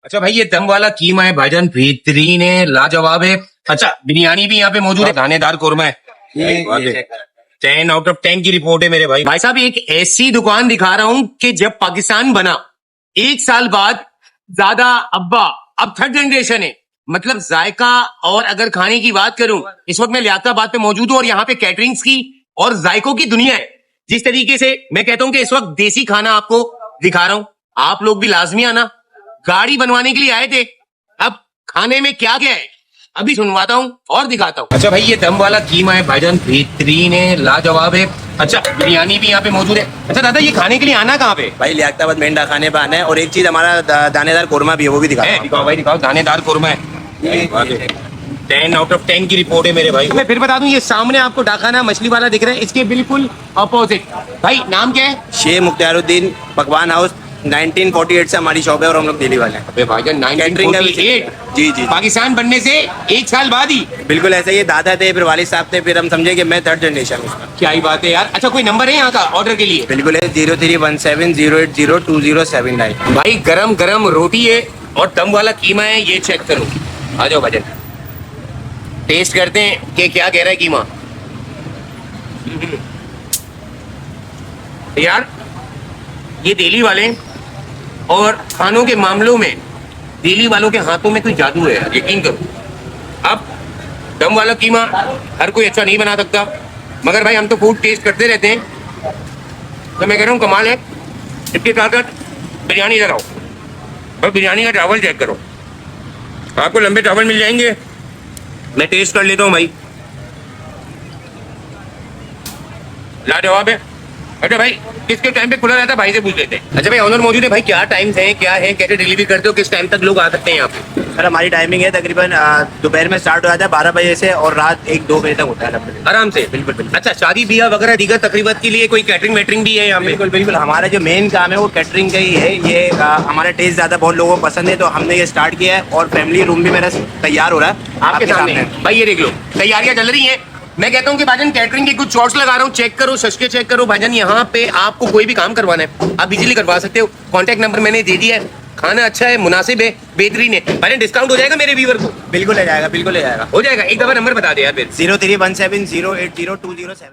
अच्छा भाई, ये दम वाला कीमा है भाईजान, बेहतरीन है, लाजवाब है। अच्छा, बिरयानी भी यहाँ पे मौजूद है, दानेदार कोरमा है। 10 out of 10 की रिपोर्ट है मेरे भाई। भाई साहब, एक ऐसी दुकान दिखा रहा हूँ कि जब पाकिस्तान बना 1 साल बाद ज्यादा अब्बा, अब थर्ड जनरेशन है। मतलब जायका और अगर खाने की बात करूं, इस वक्त मैं लियाकताबाद पे मौजूद हूं और यहाँ पे कैटरिंग्स की और जायकों की दुनिया है। जिस तरीके से मैं कहता हूं कि इस वक्त देसी खाना आपको दिखा रहा हूं, आप लोग भी लाजमी आना। गाड़ी बनवाने के लिए आए थे, अब खाने में क्या क्या है अभी सुनवाता हूँ और दिखाता हूँ। अच्छा भाई, ये दम वाला कीमा है भाईजान, बेहतरीन है, लाजवाब है। अच्छा, बिरयानी भी यहाँ पे मौजूद है। अच्छा दादा, ये खाने के लिए आना कहाँ पे? भाई लियाकताबाद मेंढा खाने पे आना है। और एक चीज हमारा दानेदार कोरमा भी है, वो भी दिखाओ। दिखाओ भाई, दिखाओ, दानेदार कोरमा है। 10 out of 10 की रिपोर्ट है मेरे भाई। मैं फिर बता दूं, ये सामने आपको डाखाना मछली वाला दिख रहा है, इसके बिल्कुल अपोजिट। भाई नाम क्या है? शेख मुख्तियारुद्दीन पकवान हाउस। 1948 से हमारी शॉप है और हम लोग दिल्ली वाले हैं। अबे भाईजान, कैटरिंग का भी 1948 जी जी पाकिस्तान बनने से 1 साल बाद ही। बिल्कुल ऐसे ही दादा थे, फिर वालिद साहब थे, फिर हम समझे कि मैं थर्ड जनरेशन हूँ। क्या ही बात है यार। अच्छा, कोई नंबर है यहाँ का ऑर्डर के लिए? बिल्कुल है 0317080279। भाई गरम गरम रोटी है और दम वाला कीमा है, ये चेक करो। आ जाओ भाईजान, टेस्ट करते हैं कि क्या कह रहा है कीमा। यार ये दिल्ली वाले और खानों के मामलों में दिल्ली वालों के हाथों में कोई जादू है यार, यकीन करो। अब दम वाला कीमा हर कोई अच्छा नहीं बना सकता, मगर भाई हम तो फूड टेस्ट करते रहते हैं, तो मैं कह रहा हूँ कमाल है। इसके साथ साथ बिरयानी इधर आओ और बिरयानी का चावल चेक करो, आपको लंबे चावल मिल जाएंगे। मैं टेस्ट कर लेता हूँ भाई, लाजवाब है। अच्छा भाई, किसके टाइम पे खुला रहता है भाई से पूछ लेते हैं। अच्छा भाई, ऑनर मौजूद है भाई, क्या टाइम्स हैं, क्या है, कैसे डिलीवरी करते हो, किस टाइम तक लोग आ सकते हैं यहाँ पे? सर हमारी टाइमिंग है तकरीबन दोपहर में स्टार्ट हो जाता है 12 बजे से और रात 1-2 बजे तक होता है आराम से। बिल्कुल बिल्कुल। अच्छा, शादी ब्याह वगैरह दीगर तकरीबत के लिए कोई कैटरिंग वेटरिंग भी है यहाँ पे? बिल्कुल बिल्कुल, हमारा जो मेन काम है वो कैटरिंग का ही है। ये हमारा टेस्ट ज़्यादा बहुत लोगों को पसंद है, तो हमने ये स्टार्ट किया है और फैमिली रूम भी मेरा तैयार हो रहा है आपके सामने। भाई ये देख लो, तैयारियां चल रही हैं। मैं कहता हूँ कि भाईजान कैटरिंग के कुछ शॉट्स लगा रहा हूँ, चेक करो, सस्ते चेक करो भाईजान। यहाँ पे आपको कोई भी काम करवाना है आप इजीली करवा सकते हो। कॉन्टैक्ट नंबर मैंने दे दिया है। खाना अच्छा है, मुनासिब है, बेहतरीन है। भाईजान डिस्काउंट हो जाएगा मेरे व्यूअर को? बिल्कुल हो जाएगा, बिल्कुल हो जाएगा। हो जाएगा। एक दफा नंबर बता दे यार फिर। 0317080207।